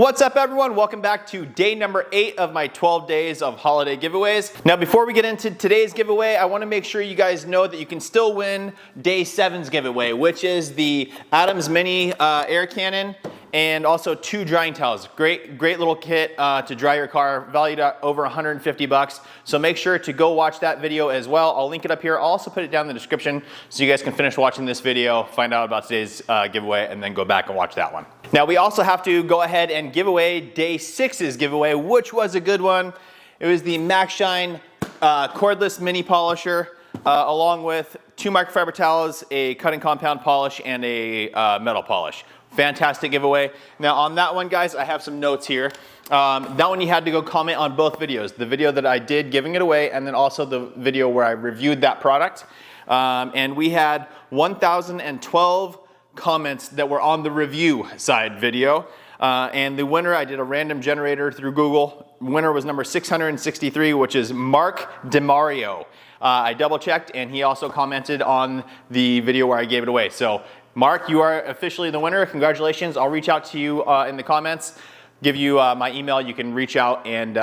What's up everyone? Welcome back to day number 8 of my 12 days of holiday giveaways. Now before we get into today's giveaway, I want to make sure you guys know that you can still win day 7's giveaway, which is the Adams Mini air cannon and also 2 drying towels. Great little kit to dry your car, valued at over 150 bucks. So make sure to go watch that video as well. I'll link it up here. I'll also put it down in the description so you guys can finish watching this video, find out about today's giveaway, and then go back and watch that one. Now we also have to go ahead and give away day 6's giveaway, which was a good one. It was the Maxshine cordless mini polisher, along with 2 microfiber towels, a cutting compound polish, and a metal polish. Fantastic giveaway. Now on that one, guys, I have some notes here. That one you had to go comment on both videos. The video that I did giving it away, and then also the video where I reviewed that product. And we had 1,012 comments that were on the review side video. And the winner, I did a random generator through Google. Winner was number 663, which is Mark DeMario. I double checked, and he also commented on the video where I gave it away. So Mark, you are officially the winner. Congratulations. I'll reach out to you in the comments, give you my email. You can reach out and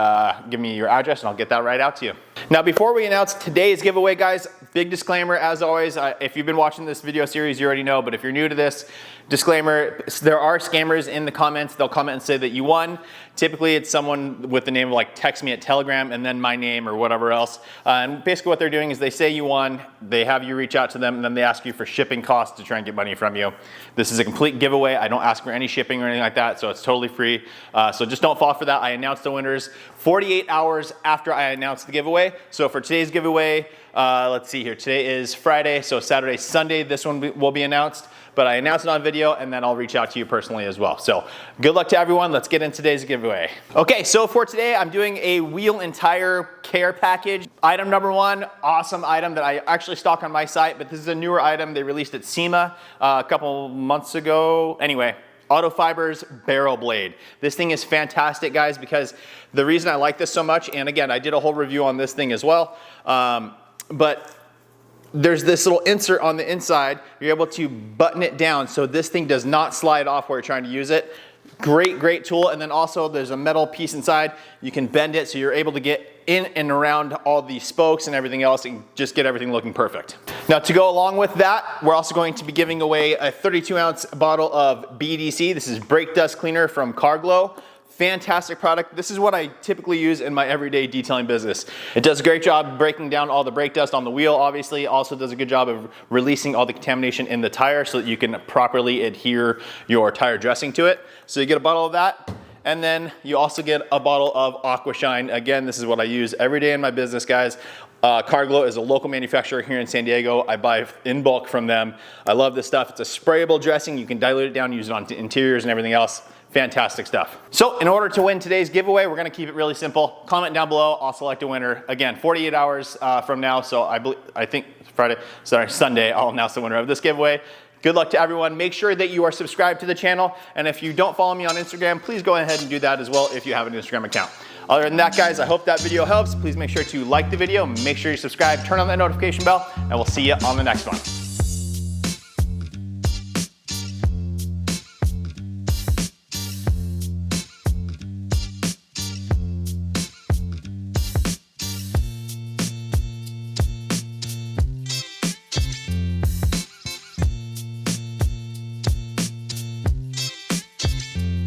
give me your address and I'll get that right out to you. Now, before we announce today's giveaway, guys, big disclaimer as always. If you've been watching this video series, you already know, but if you're new to this, disclaimer, there are scammers in the comments. They'll comment and say that you won. Typically, it's someone with the name of like text me at Telegram and then my name or whatever else. And basically what they're doing is they say you won, they have you reach out to them, and then they ask you for shipping costs to try and get money from you. This is a complete giveaway. I don't ask for any shipping or anything like that, so it's totally free. So just don't fall for that. I announced the winners 48 hours after I announced the giveaway. So for today's giveaway, let's see here. Today is Friday, so Saturday, Sunday, this one will be announced. But I announced it on video, and then I'll reach out to you personally as well. So good luck to everyone. Let's get into today's giveaway. Okay, so for today, I'm doing a wheel and tire care package. Item number 1, awesome item that I actually stock on my site, but this is a newer item. They released at SEMA a couple months ago. Anyway, AutoFiber's barrel blade. This thing is fantastic, guys, because the reason I like this so much, and again, I did a whole review on this thing as well, but there's this little insert on the inside. You're able to button it down so this thing does not slide off where you're trying to use it. Great tool. And then also there's a metal piece inside. You can bend it so you're able to get in and around all the spokes and everything else and just get everything looking perfect. Now to go along with that, we're also going to be giving away a 32-ounce bottle of BDC. This is brake dust cleaner from CarGlo. Fantastic product. This is what I typically use in my everyday detailing business. It does a great job breaking down all the brake dust on the wheel, obviously. Also does a good job of releasing all the contamination in the tire so that you can properly adhere your tire dressing to it. So you get a bottle of that, and then you also get a bottle of Aquashine. Again, this is what I use every day in my business, guys. CarGlo is a local manufacturer here in San Diego. I buy in bulk from them. I love this stuff. It's a sprayable dressing. You can dilute it down, use it on interiors and everything else. Fantastic stuff. So in order to win today's giveaway, we're gonna keep it really simple. Comment down below, I'll select a winner. Again, 48 hours from now, so I think Sunday, I'll announce the winner of this giveaway. Good luck to everyone. Make sure that you are subscribed to the channel, and if you don't follow me on Instagram, please go ahead and do that as well if you have an Instagram account. Other than that, guys, I hope that video helps. Please make sure to like the video, make sure you subscribe, turn on that notification bell, and we'll see you on the next one.